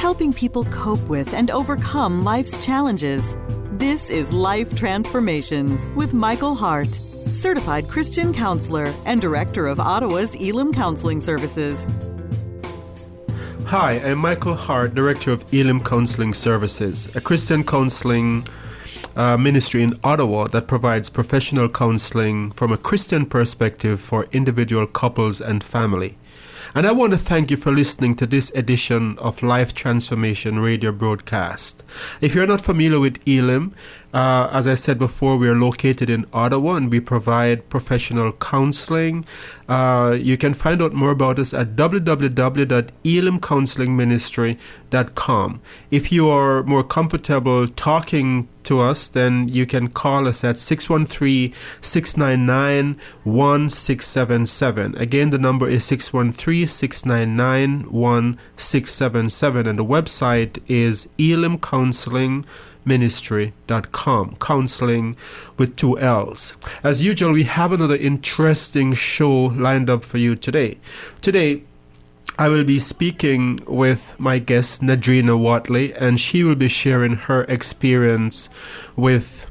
helping people cope with and overcome life's challenges. This is Life Transformations with Michael Hart, certified Christian counselor and director of Ottawa's Elim Counselling Services. Hi, I'm Michael Hart, director of Elim Counselling Services, a Christian counseling ministry in Ottawa that provides professional counseling from a Christian perspective for individual couples and family. And I want to thank you for listening to this edition of Life Transformation radio broadcast. If you're not familiar with Elim, as I said before, we are located in Ottawa and we provide professional counseling. You can find out more about us at www.elimcounselingministry.com. If you are more comfortable talking to us, then you can call us at 613-699-1677. Again, the number is 613-699-1677, and the website is elimcounselingministry.com. Counseling with 2 L's. As usual, we have another interesting show lined up for you today. Today, I will be speaking with my guest, Nadrina Whatley, and she will be sharing her experience of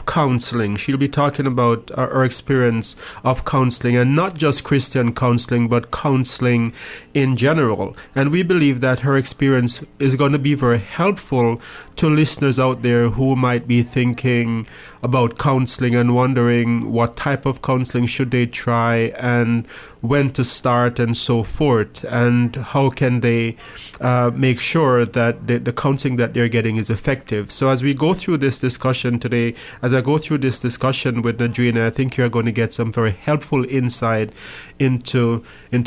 counseling. She'll be talking about her experience of counseling, and not just Christian counseling, but counseling in general. And we believe that her experience is going to be very helpful to listeners out there who might be thinking about counseling and wondering what type of counseling should they try and when to start and so forth, and how can they make sure that the counseling that they're getting is effective. So as we go through this discussion today, as I go through this discussion with Nadrina, I think you're going to get some very helpful insight into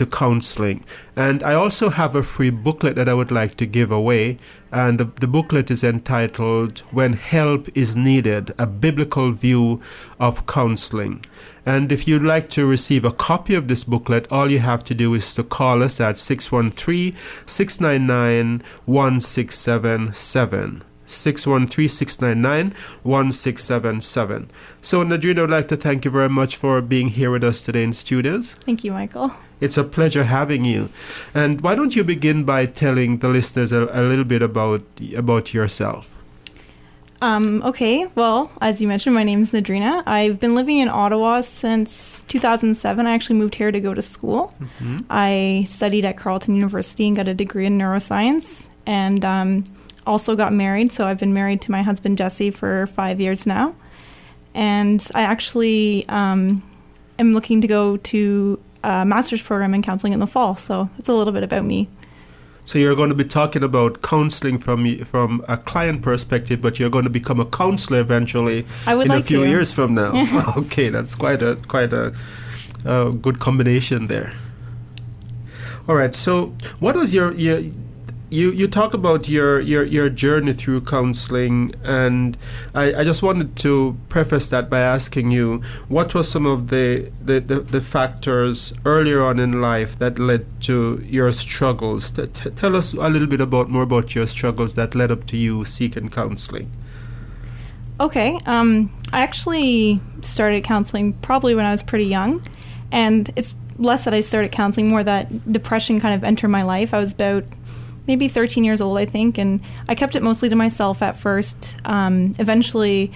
counseling. And I also have a free booklet that I would like to give away. And the booklet is entitled When Help is Needed, A Biblical View of Counseling. And if you'd like to receive a copy of this booklet, all you have to do is to call us at 613-699-1677. 613-699-1677. So, Nadrina, I'd like to thank you very much for being here with us today in studios. Thank you, Michael. It's a pleasure having you. And why don't you begin by telling the listeners a little bit about yourself? Okay, well, as you mentioned, my name is Nadrina. I've been living in Ottawa since 2007. I actually moved here to go to school. Mm-hmm. I studied at Carleton University and got a degree in neuroscience, and also got married. So I've been married to my husband, Jesse, for 5 years now. And I actually am looking to go to a master's program in counseling in the fall. So that's a little bit about me. So you're going to be talking about counseling from a client perspective, but you're going to become a counselor eventually in a few years from now. Okay, that's quite a good combination there. All right. So what was you talked about your journey through counseling, and I just wanted to preface that by asking you, what were some of the factors earlier on in life that led to your struggles? Tell us a little bit more about your struggles that led up to you seeking counseling. Okay, I actually started counseling probably when I was pretty young, and it's less that I started counseling, more that depression kind of entered my life. I was about maybe 13 years old, I think, and I kept it mostly to myself at first. Eventually,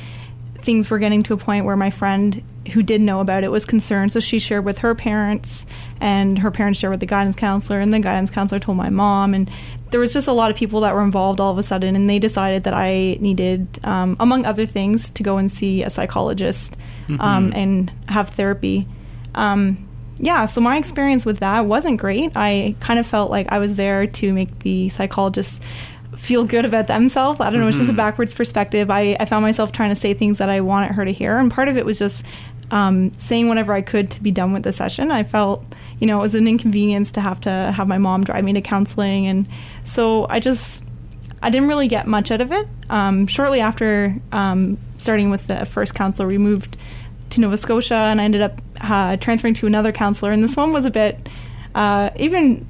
things were getting to a point where my friend who did know about it was concerned, so she shared with her parents, and her parents shared with the guidance counselor, and the guidance counselor told my mom, and there was just a lot of people that were involved all of a sudden, and they decided that I needed, among other things, to go and see a psychologist and have therapy. Yeah, so my experience with that wasn't great. I kind of felt like I was there to make the psychologists feel good about themselves. I don't know, it's just a backwards perspective. I found myself trying to say things that I wanted her to hear, and part of it was just saying whatever I could to be done with the session. I felt, it was an inconvenience to have my mom drive me to counseling, and so I didn't really get much out of it. Shortly after starting with the first counselor, we moved to Nova Scotia, and I ended up transferring to another counselor, and this one was a bit even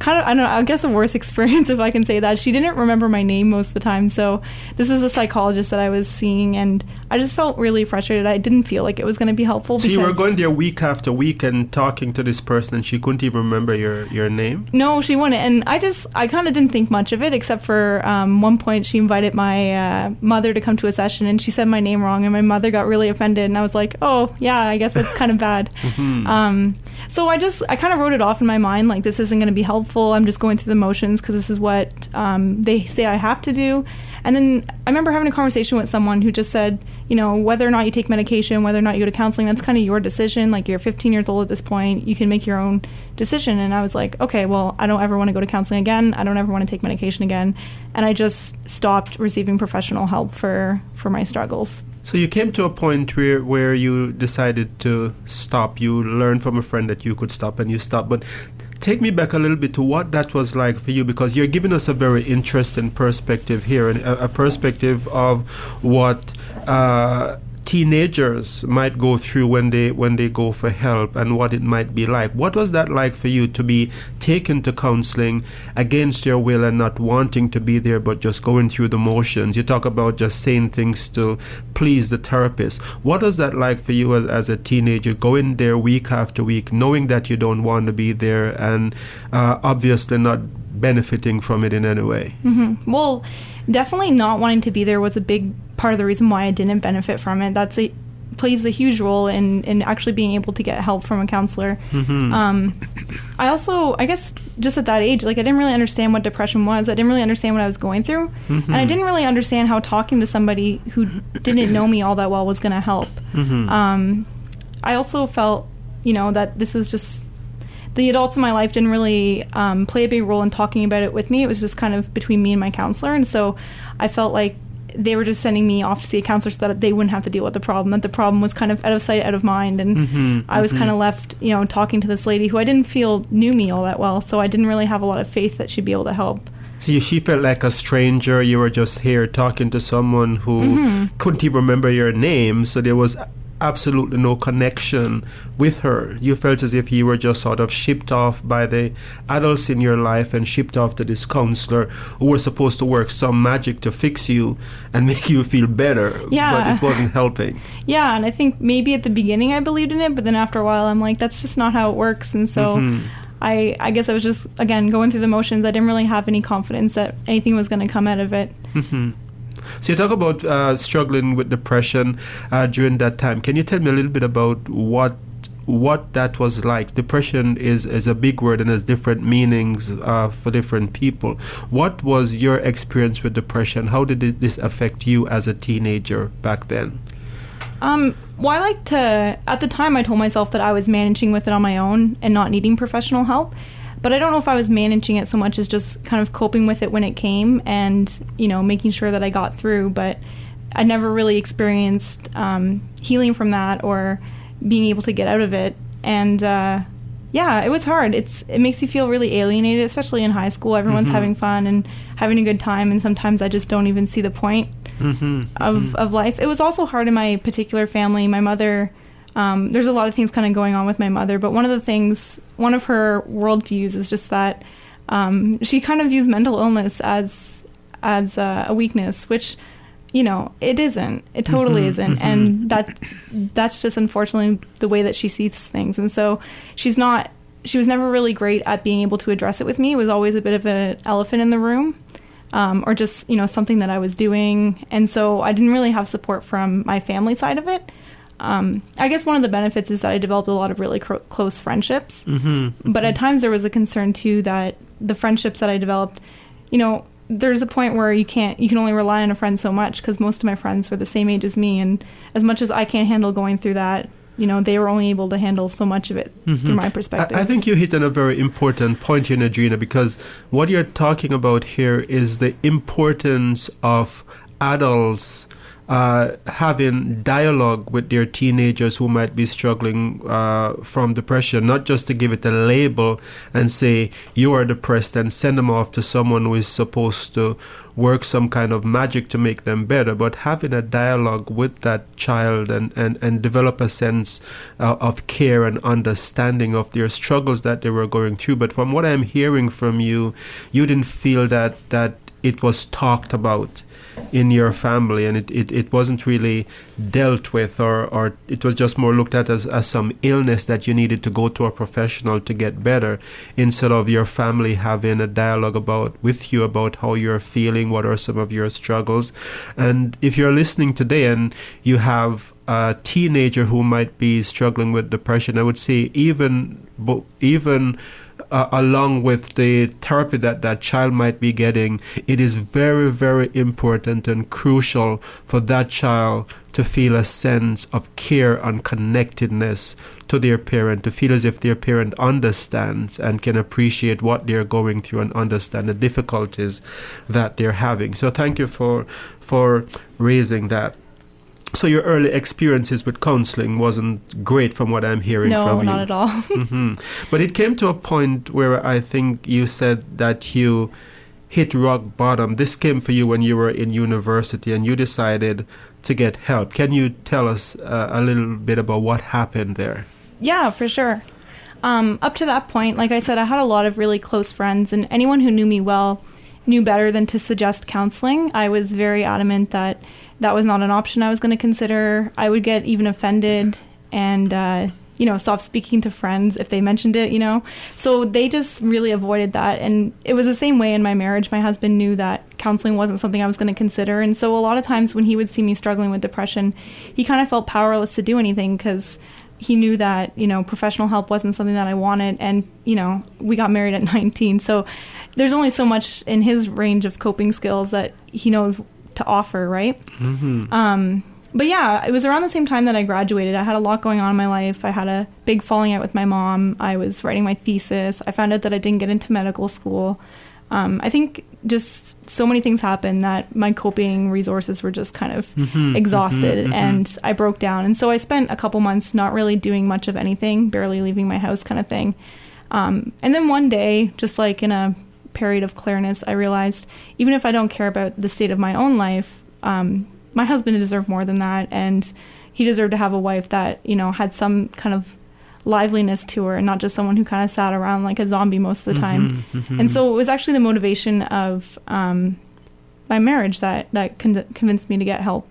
kind of, I don't know, I guess a worse experience if I can say that. She didn't remember my name most of the time. So this was a psychologist that I was seeing, and I just felt really frustrated. I didn't feel like it was going to be helpful. So you were going there week after week and talking to this person, and she couldn't even remember your name? No, she wouldn't. And I kind of didn't think much of it, except for one point she invited my mother to come to a session, and she said my name wrong, and my mother got really offended, and I was like, oh, yeah, I guess that's kind of bad. So I kind of wrote it off in my mind, like, this isn't going to be helpful. I'm just going through the motions because this is what they say I have to do. And then I remember having a conversation with someone who just said, you know, whether or not you take medication, whether or not you go to counseling, that's kind of your decision. Like, you're 15 years old at this point. You can make your own decision. And I was like, okay, well, I don't ever want to go to counseling again. I don't ever want to take medication again. And I just stopped receiving professional help for my struggles. So you came to a point where you decided to stop. You learned from a friend that you could stop, and you stopped. But take me back a little bit to what that was like for you, because you're giving us a very interesting perspective here, and a perspective of what teenagers might go through when they go for help, and what it might be like. What was that like for you to be taken to counseling against your will and not wanting to be there, but just going through the motions? You talk about just saying things to please the therapist. What was that like for you as a teenager, going there week after week, knowing that you don't want to be there, and obviously not benefiting from it in any way? Mm-hmm. Well, definitely not wanting to be there was a big part of the reason why I didn't benefit from it. Plays a huge role in actually being able to get help from a counselor. I also, I guess, just at that age, like, I didn't really understand what depression was. I didn't really understand what I was going through. And I didn't really understand how talking to somebody who didn't know me all that well was going to help. I also felt, you know, that this was just, the adults in my life didn't really play a big role in talking about it with me. It was just kind of between me and my counselor. And so I felt like they were just sending me off to see a counselor so that they wouldn't have to deal with the problem, that the problem was kind of out of sight, out of mind. And I was kind of left, you know, talking to this lady who I didn't feel knew me all that well. So I didn't really have a lot of faith that she'd be able to help. So she felt like a stranger. You were just here talking to someone who couldn't even remember your name. So there was absolutely no connection with her. You felt as if you were just sort of shipped off by the adults in your life and shipped off to this counselor who was supposed to work some magic to fix you and make you feel better, but it wasn't helping. Yeah, and I think maybe at the beginning I believed in it, but then after a while I'm like, that's just not how it works. And so I guess I was just, again, going through the motions. I didn't really have any confidence that anything was going to come out of it. So you talk about struggling with depression during that time. Can you tell me a little bit about what that was like? Depression is a big word and has different meanings for different people. What was your experience with depression? How did this affect you as a teenager back then? Well, I like to, at the time I told myself that I was managing with it on my own and not needing professional help. But I don't know if I was managing it so much as just kind of coping with it when it came and, you know, making sure that I got through. But I never really experienced healing from that or being able to get out of it. And, it was hard. It makes you feel really alienated, especially in high school. Everyone's having fun and having a good time, and sometimes I just don't even see the point of life. It was also hard in my particular family. My mother... there's a lot of things kind of going on with my mother, but one of her worldviews is just that she kind of views mental illness as a weakness, which, you know, it isn't. It totally isn't, and that's just unfortunately the way that she sees things. And so she was never really great at being able to address it with me. It was always a bit of an elephant in the room, or just, you know, something that I was doing, and so I didn't really have support from my family side of it. I guess one of the benefits is that I developed a lot of really close friendships. But at times there was a concern too that the friendships that I developed, you know, there's a point where you can only rely on a friend so much, because most of my friends were the same age as me, and as much as I can't handle going through that, you know, they were only able to handle so much of it through my perspective. I think you hit on a very important point here, Nadrina, because what you're talking about here is the importance of adults having dialogue with their teenagers who might be struggling from depression, not just to give it a label and say you are depressed and send them off to someone who is supposed to work some kind of magic to make them better, but having a dialogue with that child and develop a sense of care and understanding of their struggles that they were going through. But from what I'm hearing from you, you didn't feel that it was talked about in your family, and it wasn't really dealt with, or it was just more looked at as some illness that you needed to go to a professional to get better, instead of your family having a dialogue with you about how you're feeling, what are some of your struggles. And if you're listening today and you have a teenager who might be struggling with depression, I would say even along with the therapy that child might be getting, it is very, very important and crucial for that child to feel a sense of care and connectedness to their parent, to feel as if their parent understands and can appreciate what they're going through and understand the difficulties that they're having. So thank you for raising that. So your early experiences with counseling wasn't great from what I'm hearing from you. No, not at all. But it came to a point where I think you said that you hit rock bottom. This came for you when you were in university and you decided to get help. Can you tell us a little bit about what happened there? Yeah, for sure. Up to that point, like I said, I had a lot of really close friends, and anyone who knew me well knew better than to suggest counseling. I was very adamant that was not an option I was going to consider. I would get even offended and, stop speaking to friends if they mentioned it, So they just really avoided that. And it was the same way in my marriage. My husband knew that counseling wasn't something I was going to consider. And so a lot of times when he would see me struggling with depression, he kind of felt powerless to do anything because he knew that, professional help wasn't something that I wanted. And, we got married at 19. So there's only so much in his range of coping skills that he knows to offer, right? But yeah, it was around the same time that I graduated. I had a lot going on in my life. I had a big falling out with my mom. I was writing my thesis. I found out that I didn't get into medical school. I think just so many things happened that my coping resources were just kind of exhausted, and I broke down. And so I spent a couple months not really doing much of anything, barely leaving my house kind of thing. And then one day, just like in a period of clearness, I realized even if I don't care about the state of my own life, my husband deserved more than that, and he deserved to have a wife that had some kind of liveliness to her and not just someone who kind of sat around like a zombie most of the time. And so it was actually the motivation of my marriage that convinced me to get help.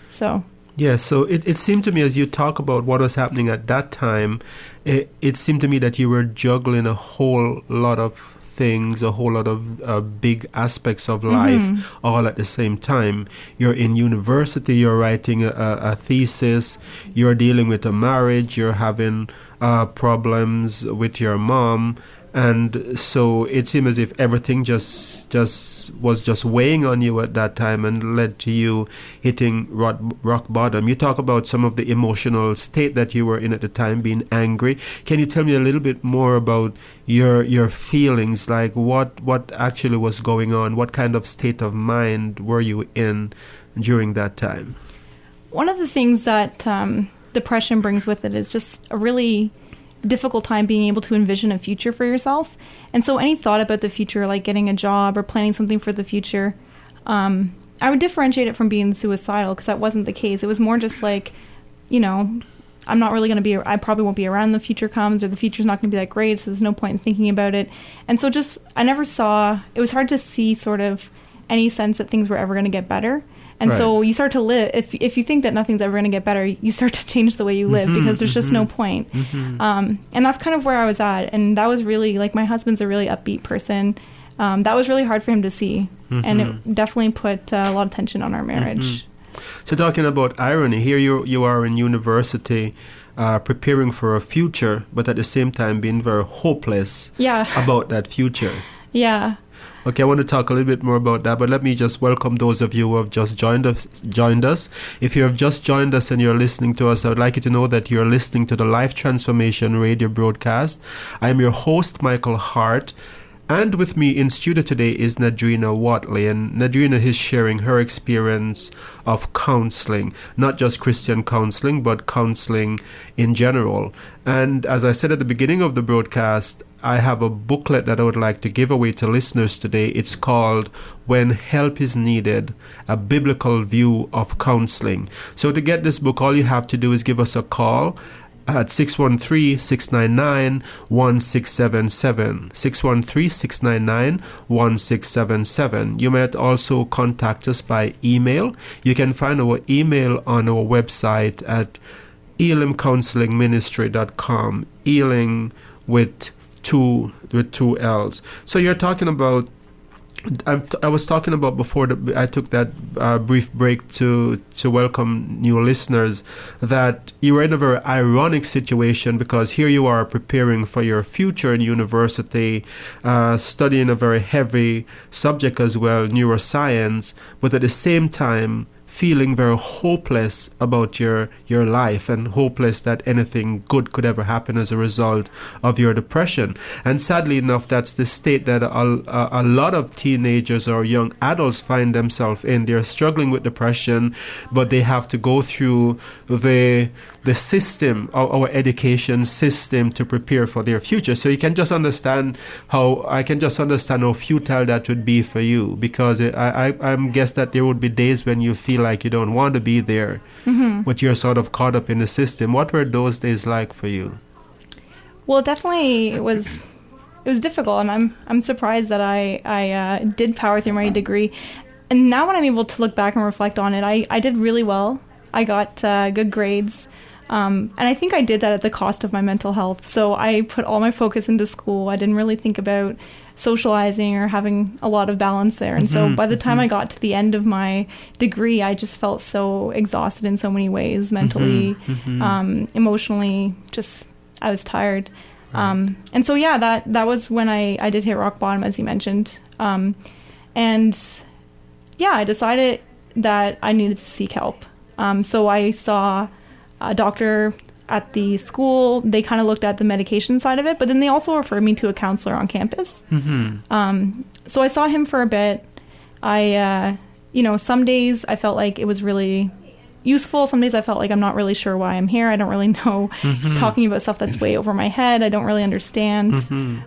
So yeah, so it seemed to me as you talk about what was happening at that time, it seemed to me that you were juggling a whole lot of things, a whole lot of big aspects of life all at the same time. You're in university, you're writing a thesis, you're dealing with a marriage, you're having problems with your mom. And so it seemed as if everything just was weighing on you at that time and led to you hitting rock bottom. You talk about some of the emotional state that you were in at the time, being angry. Can you tell me a little bit more about your feelings, like what actually was going on? What kind of state of mind were you in during that time? One of the things that depression brings with it is just a really difficult time being able to envision a future for yourself. And so any thought about the future, like getting a job or planning something for the future, I would differentiate it from being suicidal, because that wasn't the case. It was more just like, I'm not really going to be, I probably won't be around when the future comes, or the future's not going to be that great, so there's no point in thinking about it. And so I never saw, it was hard to see sort of any sense that things were ever going to get better. And right. So you start to live, if you think that nothing's ever going to get better, you start to change the way you live, because there's just no point. And that's kind of where I was at. And that was really, like, my husband's a really upbeat person. That was really hard for him to see. And it definitely put a lot of tension on our marriage. So talking about irony, here you are in university, preparing for a future, but at the same time being very hopeless about that future. Yeah. Okay, I want to talk a little bit more about that, but let me just welcome those of you who have just joined us. If you have just joined us and you're listening to us, I would like you to know that you're listening to the Life Transformation radio broadcast. I am your host, Michael Hart, And with me in studio today is Nadrina Whatley, and Nadrina is sharing her experience of counseling, not just Christian counseling, but counseling in general. And as I said at the beginning of the broadcast, I have a booklet that I would like to give away to listeners today. It's called When Help is Needed, A Biblical View of Counseling. So to get this book, all you have to do is give us a call at 613-699-1677, 613-699-1677. You might also contact us by email. You can find our email on our website at elimcounselingministry.com, Elim with two L's. So you're talking about, I was talking about before I took that brief break to welcome new listeners, that you were in a very ironic situation, because here you are preparing for your future in university, studying a very heavy subject as well, neuroscience, but at the same time feeling very hopeless about your life, and hopeless that anything good could ever happen as a result of your depression. And sadly enough, that's the state that a lot of teenagers or young adults find themselves in. They're struggling with depression, but they have to go through the system, our education system, to prepare for their future. So I can just understand how futile that would be for you, because I'm guess that there would be days when you feel like you don't want to be there, but you're sort of caught up in the system. What were those days like for you? Well, definitely it was difficult, and I'm surprised that I did power through my degree. And now when I'm able to look back and reflect on it, I did really well. I got good grades, and I think I did that at the cost of my mental health. So I put all my focus into school. I didn't really think about socializing or having a lot of balance there. And so by the time I got to the end of my degree, I just felt so exhausted in so many ways, mentally, emotionally, just I was tired. Right. And so, yeah, that was when I did hit rock bottom, as you mentioned. And yeah, I decided that I needed to seek help. So I saw a doctor at the school. They kind of looked at the medication side of it, but then they also referred me to a counselor on campus. So I saw him for a bit. Some days I felt like it was really useful. Some days I felt like I'm not really sure why I'm here. I don't really know. He's talking about stuff that's way over my head. I don't really understand. And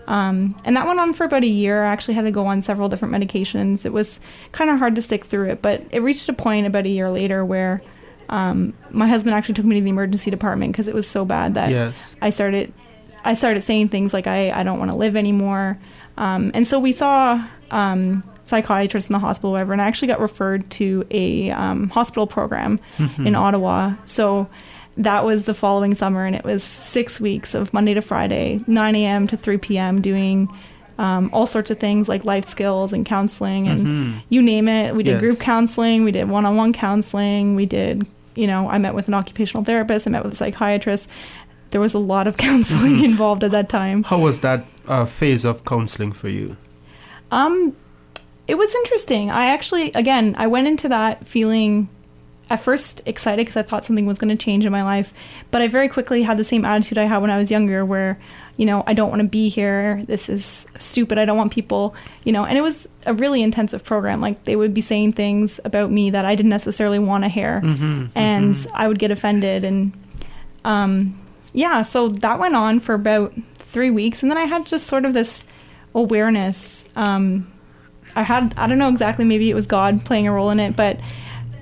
that went on for about a year. I actually had to go on several different medications. It was kind of hard to stick through it, but it reached a point about a year later where my husband actually took me to the emergency department because it was so bad that I started saying things like I don't want to live anymore. And so we saw psychiatrists in the hospital, whatever, and I actually got referred to a hospital program in Ottawa. So that was the following summer, and it was 6 weeks of Monday to Friday, 9 a.m. to 3 p.m. doing all sorts of things like life skills and counseling and you name it. We did group counseling, we did one-on-one counseling, we did, I met with an occupational therapist, I met with a psychiatrist. There was a lot of counseling involved at that time. How was that phase of counseling for you? It was interesting. I went into that feeling at first excited because I thought something was going to change in my life, but I very quickly had the same attitude I had when I was younger where, I don't want to be here. This is stupid. I don't want people, and it was a really intensive program. Like they would be saying things about me that I didn't necessarily want to hear, and I would get offended. And so that went on for about 3 weeks. And then I had just sort of this awareness. I don't know exactly, maybe it was God playing a role in it, but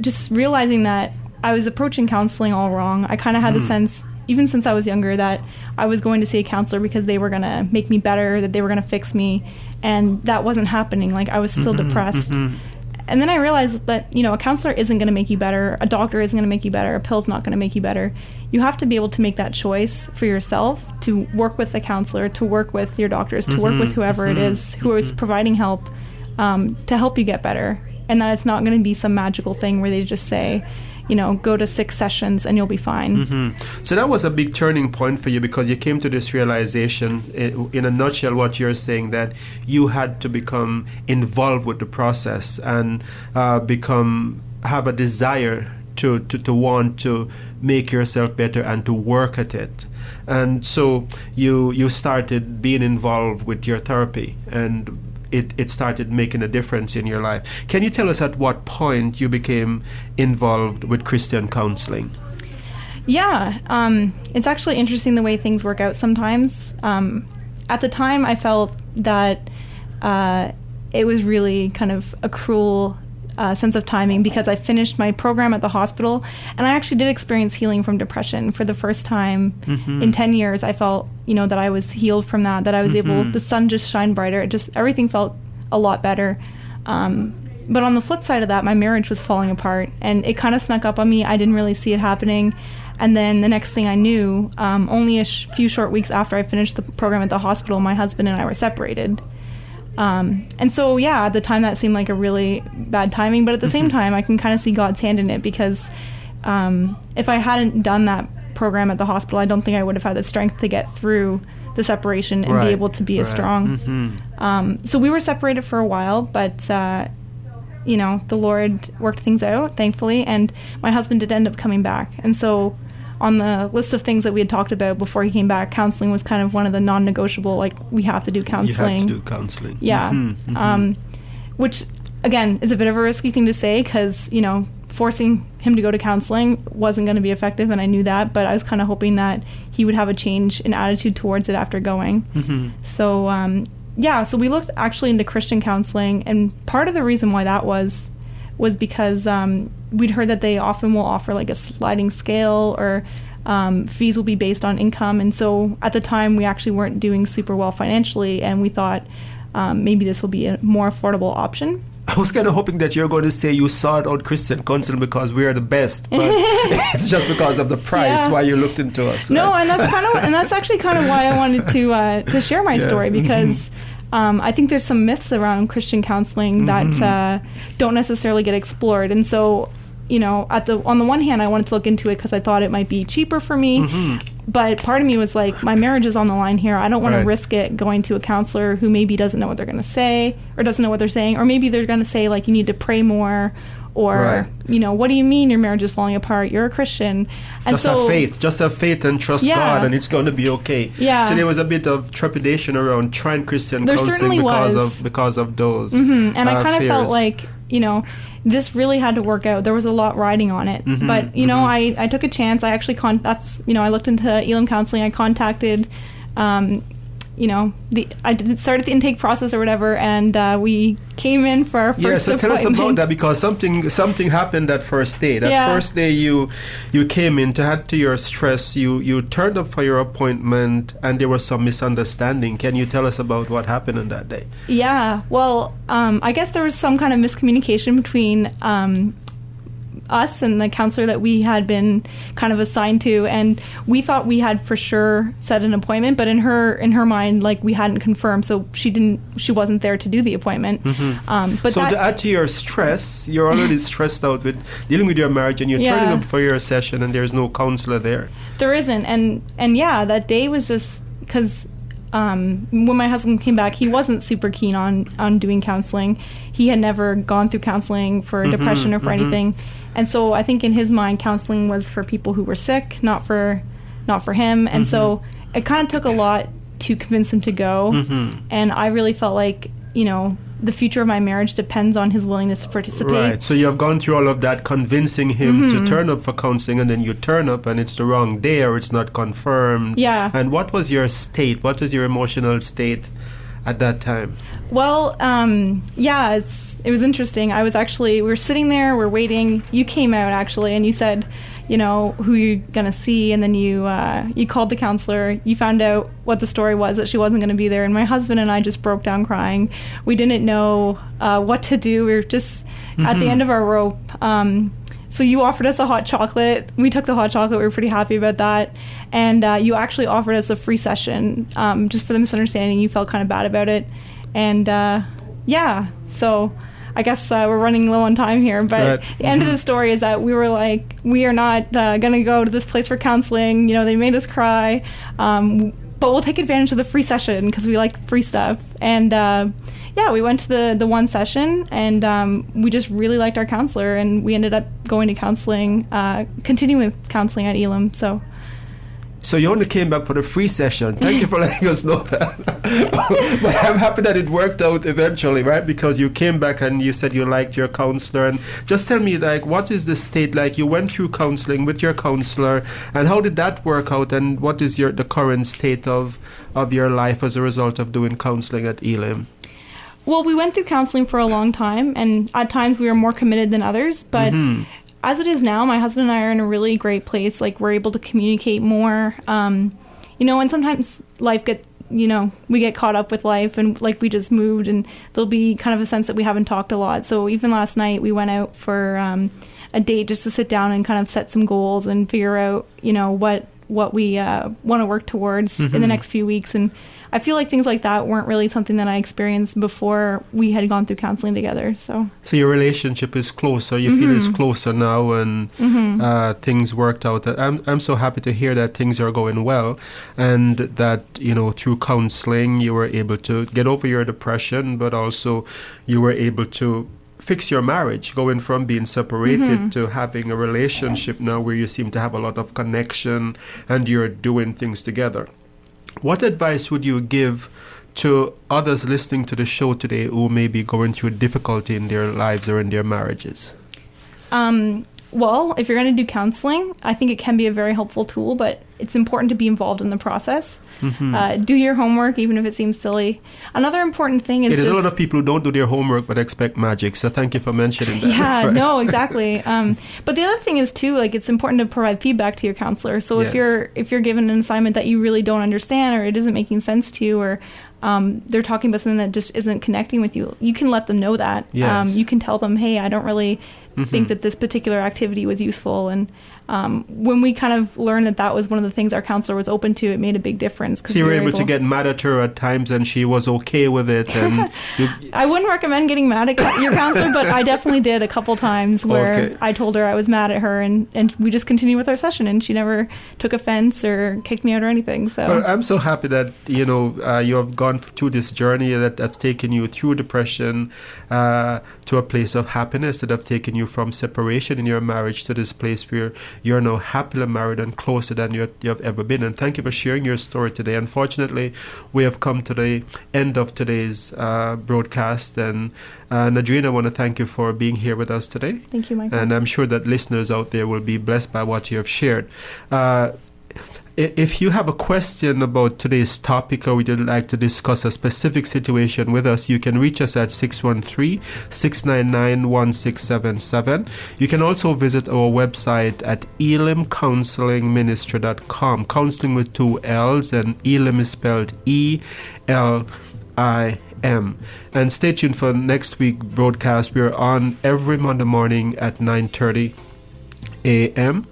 just realizing that I was approaching counseling all wrong. I kind of had the sense, even since I was younger, that I was going to see a counselor because they were going to make me better, that they were going to fix me, and that wasn't happening. Like I was still depressed. And then I realized that, a counselor isn't going to make you better, a doctor isn't going to make you better, a pill's not going to make you better. You have to be able to make that choice for yourself to work with the counselor, to work with your doctors, to work with whoever it is who is providing help to help you get better. And that it's not going to be some magical thing where they just say, go to 6 sessions and you'll be fine. So that was a big turning point for you because you came to this realization, in a nutshell, what you're saying, that you had to become involved with the process and have a desire to want to make yourself better and to work at it. And so you started being involved with your therapy, and it started making a difference in your life. Can you tell us at what point you became involved with Christian counseling? Yeah, it's actually interesting the way things work out sometimes. At the time, I felt that it was really kind of a cruel sense of timing, because I finished my program at the hospital, and I actually did experience healing from depression for the first time in 10 years. I felt, that I was healed from that I was able, the sun just shined brighter. Everything felt a lot better. But on the flip side of that, my marriage was falling apart, and it kind of snuck up on me. I didn't really see it happening. And then the next thing I knew, only a few short weeks after I finished the program at the hospital, my husband and I were separated. And so, at the time that seemed like a really bad timing, but at the same time, I can kind of see God's hand in it, because if I hadn't done that program at the hospital, I don't think I would have had the strength to get through the separation and be able to be as strong. So we were separated for a while, but the Lord worked things out, thankfully, and my husband did end up coming back. And so on the list of things that we had talked about before he came back, counseling was kind of one of the non-negotiable, like, we have to do counseling. You have to do counseling. Yeah. Which, again, is a bit of a risky thing to say, because, forcing him to go to counseling wasn't going to be effective, and I knew that, but I was kind of hoping that he would have a change in attitude towards it after going. So, so we looked actually into Christian counseling, and part of the reason why that was because we'd heard that they often will offer like a sliding scale, or fees will be based on income. And so at the time, we actually weren't doing super well financially, and we thought maybe this will be a more affordable option. I was kind of hoping that you're going to say you sought out Christian counseling because we are the best, but it's just because of the price why you looked into us. No, right? and that's actually kind of why I wanted to share my story, because I think there's some myths around Christian counseling that don't necessarily get explored. And so, on the one hand, I wanted to look into it because I thought it might be cheaper for me. But part of me was like, my marriage is on the line here. I don't want to risk it going to a counselor who maybe doesn't know what they're going to say, or doesn't know what they're saying, or maybe they're going to say, like, you need to pray more, or, what do you mean your marriage is falling apart? You're a Christian. And just have faith and trust God, and it's going to be okay. Yeah. So there was a bit of trepidation around trying Christian there counseling was. because of those And I kind of fears. felt like, this really had to work out. There was a lot riding on it. But, I took a chance. I actually, I looked into Elam Counseling. I contacted, I started the intake process or whatever, and we came in for our first appointment. So tell us about that, because something happened that first day. That first day you came in to add to your stress. You turned up for your appointment, and there was some misunderstanding. Can you tell us about what happened on that day? Yeah, well, I guess there was some kind of miscommunication between us and the counselor that we had been kind of assigned to, and we thought we had for sure set an appointment, but in her mind, like, we hadn't confirmed, so she wasn't there to do the appointment. But so to add to your stress, you're already stressed out with dealing with your marriage, and you're turning up for your session, and there's no counselor there. There isn't, and that day was just because when my husband came back, he wasn't super keen on doing counseling. He had never gone through counseling for depression or for anything. And so I think in his mind, counseling was for people who were sick, not for him. And so it kind of took a lot to convince him to go. And I really felt like, the future of my marriage depends on his willingness to participate. Right. So you have gone through all of that, convincing him to turn up for counseling, and then you turn up and it's the wrong day, or it's not confirmed. Yeah. And what was your state? What was your emotional state at that time? Well, it was interesting. we were sitting there, we're waiting. You came out, actually, and you said, who you're going to see, and then you called the counselor. You found out what the story was, that she wasn't going to be there, and my husband and I just broke down crying. We didn't know what to do. We were just at the end of our rope. So you offered us a hot chocolate. We took the hot chocolate. We were pretty happy about that. And you actually offered us a free session just for the misunderstanding. You felt kind of bad about it. And so I guess we're running low on time here. But the end of the story is that we were like, we are not going to go to this place for counseling. They made us cry. But we'll take advantage of the free session because we like free stuff. And we went to the one session, and we just really liked our counselor, and we ended up going to counseling, continuing with counseling at Elam. So So you only came back for the free session. Thank you for letting us know that. But I'm happy that it worked out eventually, right? Because you came back and you said you liked your counselor. And just tell me, like, what is the state like? You went through counseling with your counselor, and how did that work out? And what is the current state of your life as a result of doing counseling at Elim? Well, we went through counseling for a long time, and at times we were more committed than others, but as it is now, my husband and I are in a really great place. Like, we're able to communicate more, and sometimes life we get caught up with life, and like, we just moved, and there'll be kind of a sense that we haven't talked a lot. So even last night we went out for a date just to sit down and kind of set some goals and figure out, what we want to work towards in the next few weeks. And I feel like things like that weren't really something that I experienced before we had gone through counseling together. So your relationship is closer. You feel it's closer now, and things worked out. I'm so happy to hear that things are going well, and that through counseling you were able to get over your depression, but also you were able to fix your marriage, going from being separated to having a relationship now where you seem to have a lot of connection and you're doing things together. What advice would you give to others listening to the show today who may be going through difficulty in their lives or in their marriages? Well, if you're going to do counseling, I think it can be a very helpful tool, but it's important to be involved in the process. Do your homework, even if it seems silly. Another important thing is there's a lot of people who don't do their homework but expect magic, so thank you for mentioning that. Yeah, no, exactly. But the other thing is, too, like, it's important to provide feedback to your counselor. So if you're given an assignment that you really don't understand, or it isn't making sense to you, or they're talking about something that just isn't connecting with you, you can let them know that. Yes. You can tell them, hey, I don't really think that this particular activity was useful. And when we kind of learned that was one of the things our counselor was open to, it made a big difference. So you were able to get mad at her at times, and she was okay with it. And I wouldn't recommend getting mad at your counselor, but I definitely did a couple times where I told her I was mad at her, and we just continued with our session, and she never took offense or kicked me out or anything. So well, I'm so happy that you have gone through this journey that's taken you through depression to a place of happiness, that have taken you from separation in your marriage to this place where you're now happily married and closer than you have ever been. And thank you for sharing your story today. Unfortunately, we have come to the end of today's broadcast. And Nadrina, I want to thank you for being here with us today. Thank you, Michael. And I'm sure that listeners out there will be blessed by what you have shared. If you have a question about today's topic, or would you like to discuss a specific situation with us, you can reach us at 613-699-1677. You can also visit our website at elimcounselingministry.com. Counseling with 2 L's, and Elim is spelled E-L-I-M. And stay tuned for next week's broadcast. We're on every Monday morning at 9:30 a.m.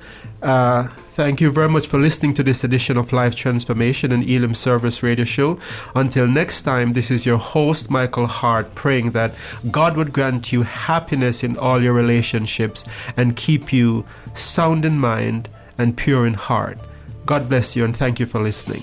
Thank you very much for listening to this edition of Life Transformation and Elim Service Radio Show. Until next time, this is your host, Michael Hart, praying that God would grant you happiness in all your relationships and keep you sound in mind and pure in heart. God bless you, and thank you for listening.